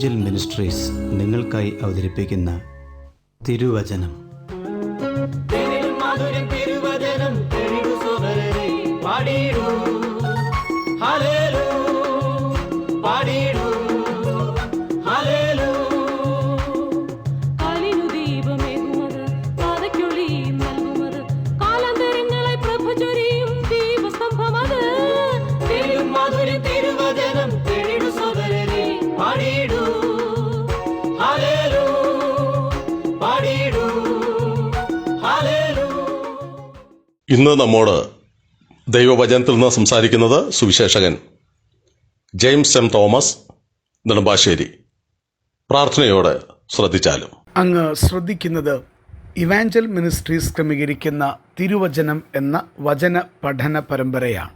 Evangel ministries നിങ്ങൾക്കായി അവതരിപ്പിക്കുന്ന തിരുവചനം. ഇന്ന് നമ്മോട് ദൈവവചനത്തിൽ നിന്ന് സംസാരിക്കുന്നത് Suviseshakan James M Thomas Nedumbassery. പ്രാർത്ഥനയോടെ ശ്രദ്ധിച്ചാലും. അങ്ങ് ശ്രദ്ധിക്കുന്നത് ഇവാഞ്ചൽ മിനിസ്ട്രീസ് ക്രമീകരിക്കുന്ന തിരുവചനം എന്ന വചന പഠന പരമ്പരയാണ്.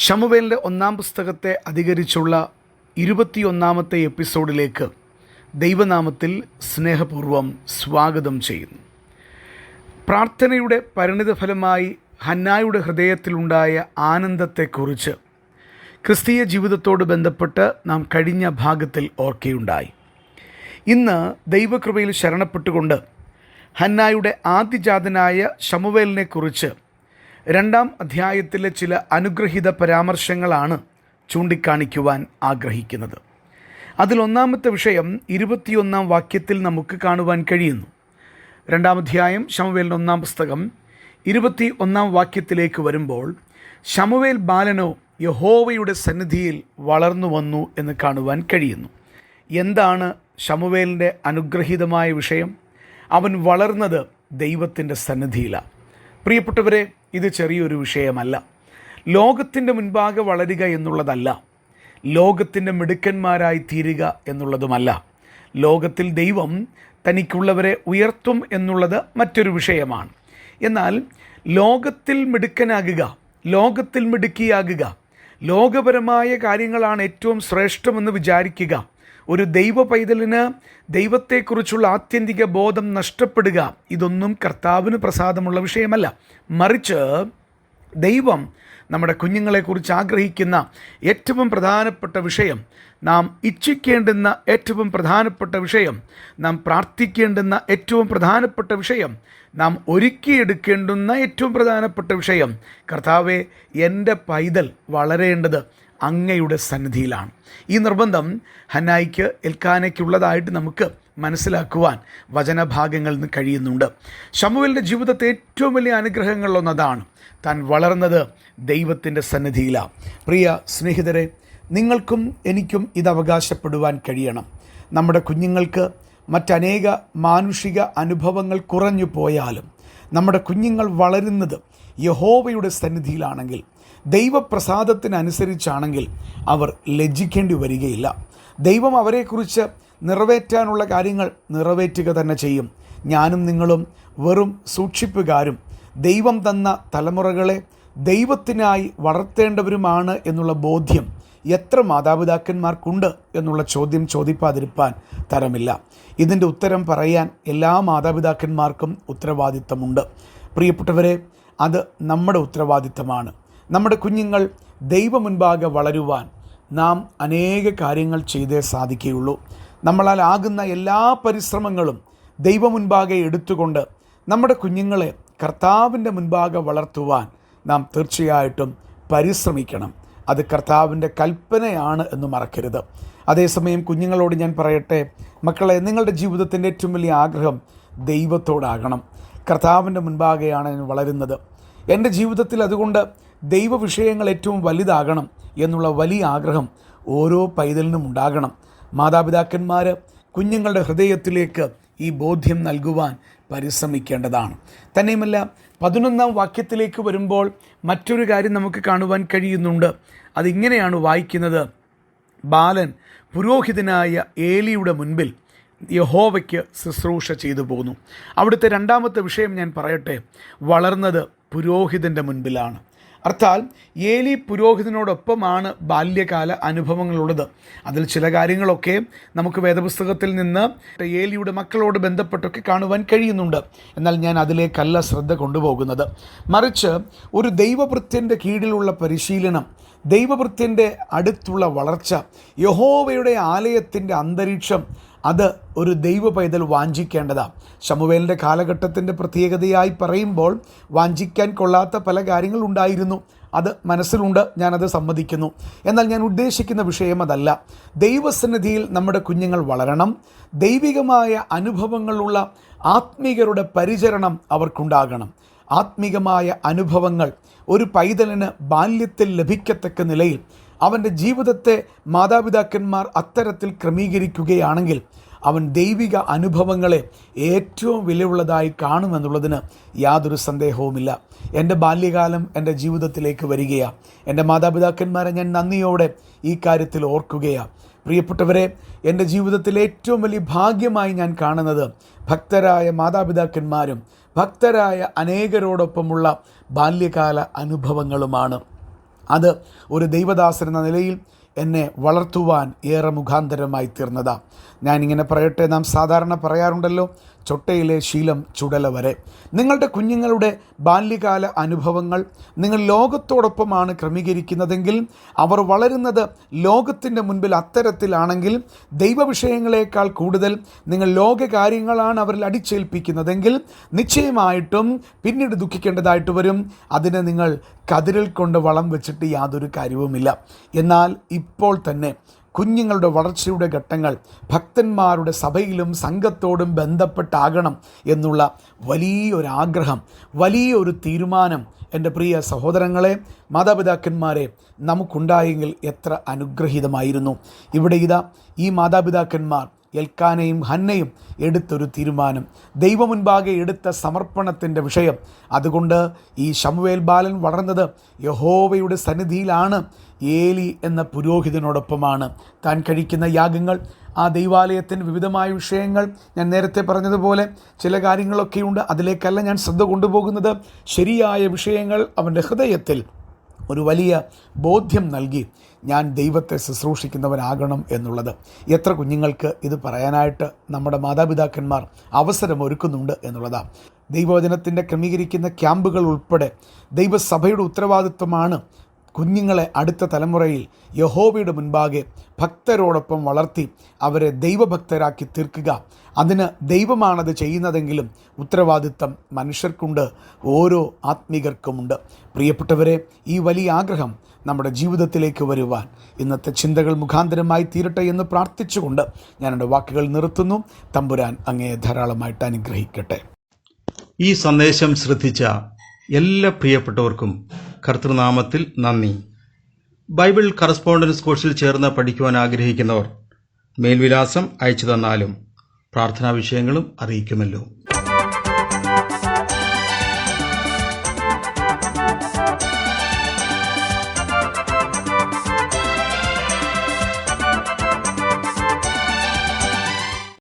ശമൂവേലിൻ്റെ 1-ാം പുസ്തകത്തെ അധികരിച്ചുള്ള 21-ാമത്തെ എപ്പിസോഡിലേക്ക് ദൈവനാമത്തിൽ സ്നേഹപൂർവ്വം സ്വാഗതം ചെയ്യുന്നു. പ്രാർത്ഥനയുടെ പരിണിതഫലമായി ഹന്നായുടെ ഹൃദയത്തിലുണ്ടായ ആനന്ദത്തെക്കുറിച്ച് ക്രിസ്തീയ ജീവിതത്തോട് ബന്ധപ്പെട്ട് നാം കഴിഞ്ഞ ഭാഗത്തിൽ ഓർക്കുകയുണ്ടായി. ഇന്ന് ദൈവകൃപയിൽ ശരണപ്പെട്ടുകൊണ്ട് ഹന്നായുടെ ആദ്യജാതനായ ശമൂവേലിനെക്കുറിച്ച് 2-ാം അധ്യായത്തിലെ ചില അനുഗ്രഹീത പരാമർശങ്ങളാണ് ചൂണ്ടിക്കാണിക്കുവാൻ ആഗ്രഹിക്കുന്നത്. അതിൽ 1-ാമത്തെ വിഷയം 21-ാം വാക്യത്തിൽ നമുക്ക് കാണുവാൻ കഴിയുന്നു. 2-ാം അധ്യായം ശമൂവേലിൻ്റെ 1-ാം പുസ്തകം 21-ാം വാക്യത്തിലേക്ക് വരുമ്പോൾ, ശമൂവേൽ ബാലനോ യഹോവയുടെ സന്നിധിയിൽ വളർന്നു വന്നു എന്ന് കാണുവാൻ കഴിയുന്നു. എന്താണ് ശമൂവേലിൻ്റെ അനുഗ്രഹീതമായ വിഷയം? അവൻ വളർന്നത് ദൈവത്തിൻ്റെ സന്നിധിയിലാണ്. പ്രിയപ്പെട്ടവരെ, ഇത് ചെറിയൊരു വിഷയമല്ല. ലോകത്തിൻ്റെ മുൻപാകെ വളരുക എന്നുള്ളതല്ല, ലോകത്തിൻ്റെ മിടുക്കന്മാരായി തീരുക എന്നുള്ളതുമല്ല. ലോകത്തിൽ ദൈവം തനിക്കുള്ളവരെ ഉയർത്തും എന്നുള്ളത് മറ്റൊരു വിഷയമാണ്. എന്നാൽ ലോകത്തിൽ മിടുക്കനാകുക, ലോകത്തിൽ മിടുക്കിയാകുക, ലോകപരമായ കാര്യങ്ങളാണ് ഏറ്റവും ശ്രേഷ്ഠമെന്ന് വിചാരിക്കുക, ഒരു ദൈവ പൈതലിന് ദൈവത്തെക്കുറിച്ചുള്ള ആത്യന്തിക ബോധം നഷ്ടപ്പെടുക, ഇതൊന്നും കർത്താവിന് പ്രസാദമുള്ള വിഷയമല്ല. മറിച്ച് ദൈവം നമ്മുടെ കുഞ്ഞുങ്ങളെക്കുറിച്ച് ആഗ്രഹിക്കുന്ന ഏറ്റവും പ്രധാനപ്പെട്ട വിഷയം, നാം ഇച്ഛിക്കേണ്ടുന്ന ഏറ്റവും പ്രധാനപ്പെട്ട വിഷയം, നാം പ്രാർത്ഥിക്കേണ്ടുന്ന ഏറ്റവും പ്രധാനപ്പെട്ട വിഷയം, നാം ഒരുക്കിയെടുക്കേണ്ടുന്ന ഏറ്റവും പ്രധാനപ്പെട്ട വിഷയം, കർത്താവേ, എൻ്റെ പൈതൽ വളരേണ്ടത് അങ്ങയുടെ സന്നിധിയിലാണ്. ഈ നിർബന്ധം ഹന്നായിക്ക് എൽക്കാനയ്ക്കുള്ളതായിട്ട് നമുക്ക് മനസ്സിലാക്കുവാൻ വചനഭാഗങ്ങളിൽ നിന്ന് കഴിയുന്നുണ്ട്. ശമൂവേലിൻ്റെ ജീവിതത്തെ ഏറ്റവും വലിയ അനുഗ്രഹങ്ങളിലൊന്നതാണ് താൻ വളർന്നത് ദൈവത്തിൻ്റെ സന്നിധിയിലാണ്. പ്രിയ സ്നേഹിതരെ, നിങ്ങൾക്കും എനിക്കും ഇത് അവകാശപ്പെടുവാൻ കഴിയണം. നമ്മുടെ കുഞ്ഞുങ്ങൾക്ക് മറ്റനേക മാനുഷിക അനുഭവങ്ങൾ കുറഞ്ഞു പോയാലും നമ്മുടെ കുഞ്ഞുങ്ങൾ വളരുന്നത് യഹോവയുടെ സന്നിധിയിലാണെങ്കിൽ, ദൈവപ്രസാദത്തിനനുസരിച്ചാണെങ്കിൽ അവർ ലജ്ജിക്കേണ്ടി വരികയില്ല. ദൈവം അവരെക്കുറിച്ച് നിറവേറ്റാനുള്ള കാര്യങ്ങൾ നിറവേറ്റുക തന്നെ ചെയ്യും. ഞാനും നിങ്ങളും വെറും സൂക്ഷിപ്പുകാരും ദൈവം തന്ന തലമുറകളെ ദൈവത്തിനായി വളർത്തേണ്ടവരുമാണ് എന്നുള്ള ബോധ്യം എത്ര മാതാപിതാക്കന്മാർക്കുണ്ട് എന്നുള്ള ചോദ്യം ചോദിപ്പാതിരിപ്പാൻ തരമില്ല. ഇതിൻ്റെ ഉത്തരം പറയാൻ എല്ലാ മാതാപിതാക്കന്മാർക്കും ഉത്തരവാദിത്തമുണ്ട്. പ്രിയപ്പെട്ടവരെ, അത് നമ്മുടെ ഉത്തരവാദിത്തമാണ്. നമ്മുടെ കുഞ്ഞുങ്ങൾ ദൈവമുൻപാകെ വളരുവാൻ നാം അനേക കാര്യങ്ങൾ ചെയ്തേ സാധിക്കുകയുള്ളൂ. നമ്മളാൽ ആകുന്ന എല്ലാ പരിശ്രമങ്ങളും ദൈവമുൻപാകെ എടുത്തുകൊണ്ട് നമ്മുടെ കുഞ്ഞുങ്ങളെ കർത്താവിൻ്റെ മുൻപാകെ വളർത്തുവാൻ നാം തീർച്ചയായിട്ടും പരിശ്രമിക്കണം. അത് കർത്താവിൻ്റെ കൽപ്പനയാണ് എന്ന് മറക്കരുത്. അതേസമയം കുഞ്ഞുങ്ങളോട് ഞാൻ പറയട്ടെ, മക്കളെ, നിങ്ങളുടെ ജീവിതത്തിൻ്റെ ഏറ്റവും വലിയ ആഗ്രഹം ദൈവത്തോടാകണം. കർത്താവിൻ്റെ മുൻപാകെയാണ് ഞാൻ വളരുന്നത്. എൻ്റെ ജീവിതത്തിൽ അതുകൊണ്ട് ദൈവ വിഷയങ്ങൾ ഏറ്റവും വലുതാകണം എന്നുള്ള വലിയ ആഗ്രഹം ഓരോ പൈതലിനും ഉണ്ടാകണം. മാതാപിതാക്കന്മാർ കുഞ്ഞുങ്ങളുടെ ഹൃദയത്തിലേക്ക് ഈ ബോധ്യം നൽകുവാൻ പരിശ്രമിക്കേണ്ടതാണ്. തന്നെയുമല്ല, 11-ാം വാക്യത്തിലേക്ക് വരുമ്പോൾ മറ്റൊരു കാര്യം നമുക്ക് കാണുവാൻ കഴിയുന്നുണ്ട്. അതിങ്ങനെയാണ് വായിക്കുന്നത്: ബാലൻ പുരോഹിതനായ ഏലിയുടെ മുൻപിൽ യഹോവയ്ക്ക് ശുശ്രൂഷ ചെയ്തു പോന്നു. അവിടുത്തെ 2-ാമത്തെ വിഷയം ഞാൻ പറയട്ടെ, വളർന്നത് പുരോഹിതൻ്റെ മുൻപിലാണ്. അർത്ഥാൽ ഏലി പുരോഹിതനോടൊപ്പമാണ് ബാല്യകാല അനുഭവങ്ങളുള്ളത്. അതിൽ ചില കാര്യങ്ങളൊക്കെ നമുക്ക് വേദപുസ്തകത്തിൽ നിന്ന് ഏലിയുടെ മക്കളോട് ബന്ധപ്പെട്ടൊക്കെ കാണുവാൻ കഴിയുന്നുണ്ട്. എന്നാൽ ഞാൻ അതിലേക്കല്ല ശ്രദ്ധ കൊണ്ടുപോകുന്നത്. മറിച്ച് ഒരു ദൈവഭൃത്യൻ്റെ കീഴിലുള്ള പരിശീലനം ദൈവഭൃത്യൻ്റെ അടുത്തുള്ള വളർച്ച, യഹോവയുടെ ആലയത്തിൻ്റെ അന്തരീക്ഷം, അത് ഒരു ദൈവ പൈതൽ വാഞ്ചിക്കേണ്ടതാണ്. ശമൂവേലിൻ്റെ കാലഘട്ടത്തിൻ്റെ പ്രത്യേകതയായി പറയുമ്പോൾ വാഞ്ചിക്കാൻ കൊള്ളാത്ത പല കാര്യങ്ങളുണ്ടായിരുന്നു. അത് മനസ്സിലുണ്ട്, ഞാനത് സമ്മതിക്കുന്നു. എന്നാൽ ഞാൻ ഉദ്ദേശിക്കുന്ന വിഷയം അതല്ല. ദൈവസന്നിധിയിൽ നമ്മുടെ കുഞ്ഞുങ്ങൾ വളരണം. ദൈവികമായ അനുഭവങ്ങളുള്ള ആത്മീകരുടെ പരിചരണം അവർക്കുണ്ടാകണം. ആത്മീകമായ അനുഭവങ്ങൾ ഒരു പൈതലിന് ബാല്യത്തിൽ ലഭിക്കത്തക്ക നിലയിൽ അവൻ്റെ ജീവിതത്തെ മാതാപിതാക്കന്മാർ അത്തരത്തിൽ ക്രമീകരിക്കുകയാണെങ്കിൽ അവൻ ദൈവിക അനുഭവങ്ങളെ ഏറ്റവും വിലയുള്ളതായി കാണുമെന്നുള്ളതിന് യാതൊരു സന്ദേഹവുമില്ല. എൻ്റെ ബാല്യകാലം എൻ്റെ ജീവിതത്തിലേക്ക് വരികയാണ്. എൻ്റെ മാതാപിതാക്കന്മാരെ ഞാൻ നന്ദിയോടെ ഈ കാര്യത്തിൽ ഓർക്കുകയാണ്. പ്രിയപ്പെട്ടവരെ, എൻ്റെ ജീവിതത്തിൽ ഏറ്റവും വലിയ ഭാഗ്യമായി ഞാൻ കാണുന്നത് ഭക്തരായ മാതാപിതാക്കന്മാരും ഭക്തരായ അനേകരോടൊപ്പമുള്ള ബാല്യകാല അനുഭവങ്ങളുമാണ്. അത് ഒരു ദൈവദാസൻ എന്ന നിലയിൽ എന്നെ വളർത്തുവാൻ ഏറെ മുഖാന്തരമായി തീർന്നതാണ്. ഞാനിങ്ങനെ പറയട്ടെ, നാം സാധാരണ പറയാറുണ്ടല്ലോ, ചൊട്ടയിലെ ശീലം ചുടല വരെ. നിങ്ങളുടെ കുഞ്ഞുങ്ങളുടെ ബാല്യകാല അനുഭവങ്ങൾ നിങ്ങൾ ലോകത്തോടൊപ്പമാണ് ക്രമീകരിക്കുന്നതെങ്കിൽ, അവർ വളരുന്നത് ലോകത്തിൻ്റെ മുൻപിൽ അത്തരത്തിലാണെങ്കിൽ, ദൈവവിഷയങ്ങളെക്കാൾ കൂടുതൽ നിങ്ങൾ ലോകകാര്യങ്ങളാണ് അവരിൽ അടിച്ചേൽപ്പിക്കുന്നതെങ്കിൽ നിശ്ചയമായിട്ടും പിന്നീട് ദുഃഖിക്കേണ്ടതായിട്ട് വരും. അതിനെ നിങ്ങൾ കതിരിൽ കൊണ്ട് വളം വെച്ചിട്ട് യാതൊരു കാര്യവുമില്ല. എന്നാൽ ഇപ്പോൾ തന്നെ കുഞ്ഞുങ്ങളുടെ വളർച്ചയുടെ ഘട്ടങ്ങൾ ഭക്തന്മാരുടെ സഭയിലും സംഘത്തോടും ബന്ധപ്പെട്ടാകണം എന്നുള്ള വലിയൊരാഗ്രഹം, വലിയൊരു തീരുമാനം എൻ്റെ പ്രിയ സഹോദരങ്ങളെ, മാതാപിതാക്കന്മാരെ, നമുക്കുണ്ടായെങ്കിൽ എത്ര അനുഗ്രഹീതമായിരുന്നു. ഇവിടെ ഇതാ ഈ മാതാപിതാക്കന്മാർ എൽക്കാനയും ഹന്നയും എടുത്തൊരു തീരുമാനം, ദൈവമുൻപാകെ എടുത്ത സമർപ്പണത്തിൻ്റെ വിഷയം. അതുകൊണ്ട് ഈ ശമൂവേൽ ബാലൻ വളർന്നത് യഹോവയുടെ സന്നിധിയിലാണ്. ഏലി എന്ന പുരോഹിതനോടൊപ്പമാണ്. താൻ കഴിക്കുന്ന യാഗങ്ങൾ, ആ ദൈവാലയത്തിൻ്റെ വിവിധമായ വിഷയങ്ങൾ, ഞാൻ നേരത്തെ പറഞ്ഞതുപോലെ ചില കാര്യങ്ങളൊക്കെയുണ്ട്, അതിലേക്കല്ല ഞാൻ ശ്രദ്ധ കൊണ്ടുപോകുന്നത്. ശരിയായ വിഷയങ്ങൾ അവൻ്റെ ഹൃദയത്തിൽ ഒരു വലിയ ബോധ്യം നൽകി ഞാൻ ദൈവത്തെ ശുശ്രൂഷിക്കുന്നവനാകണം എന്നുള്ളത്. എത്ര കുഞ്ഞുങ്ങൾക്ക് ഇത് പറയാനായിട്ട് നമ്മുടെ മാതാപിതാക്കന്മാർ അവസരമൊരുക്കുന്നുണ്ട് എന്നുള്ളതാണ്. ദൈവവചനത്തിൻ്റെ ക്രമീകരിക്കുന്ന ക്യാമ്പുകൾ ഉൾപ്പെടെ ദൈവസഭയുടെ ഉത്തരവാദിത്വമാണ് കുഞ്ഞുങ്ങളെ അടുത്ത തലമുറയിൽ യഹോവയുടെ മുൻപാകെ ഭക്തരോടൊപ്പം വളർത്തി അവരെ ദൈവഭക്തരാക്കി തീർക്കുക. അതിന് ദൈവമാണത് ചെയ്യുന്നതെങ്കിലും ഉത്തരവാദിത്വം മനുഷ്യർക്കുണ്ട്, ഓരോ ആത്മീകർക്കുമുണ്ട്. പ്രിയപ്പെട്ടവരെ, ഈ വലിയ ആഗ്രഹം നമ്മുടെ ജീവിതത്തിലേക്ക് വരുവാൻ ഇന്നത്തെ ചിന്തകൾ മുഖാന്തരമായി തീരട്ടെ എന്ന് പ്രാർത്ഥിച്ചുകൊണ്ട് ഞാൻ എൻ്റെ വാക്കുകൾ നിർത്തുന്നു. തമ്പുരാൻ അങ്ങയെ ധാരാളമായിട്ട് അനുഗ്രഹിക്കട്ടെ. ഈ സന്ദേശം ശ്രദ്ധിച്ച എല്ലാ പ്രിയപ്പെട്ടവർക്കും കർത്തൃനാമത്തിൽ നന്ദി. ബൈബിൾ കറസ്പോണ്ടൻസ് കോഴ്സിൽ ചേർന്ന് പഠിക്കുവാൻ ആഗ്രഹിക്കുന്നവർ മേൽവിലാസം അയച്ചു തന്നാലും പ്രാർത്ഥനാ വിഷയങ്ങളും അറിയിക്കുമല്ലോ.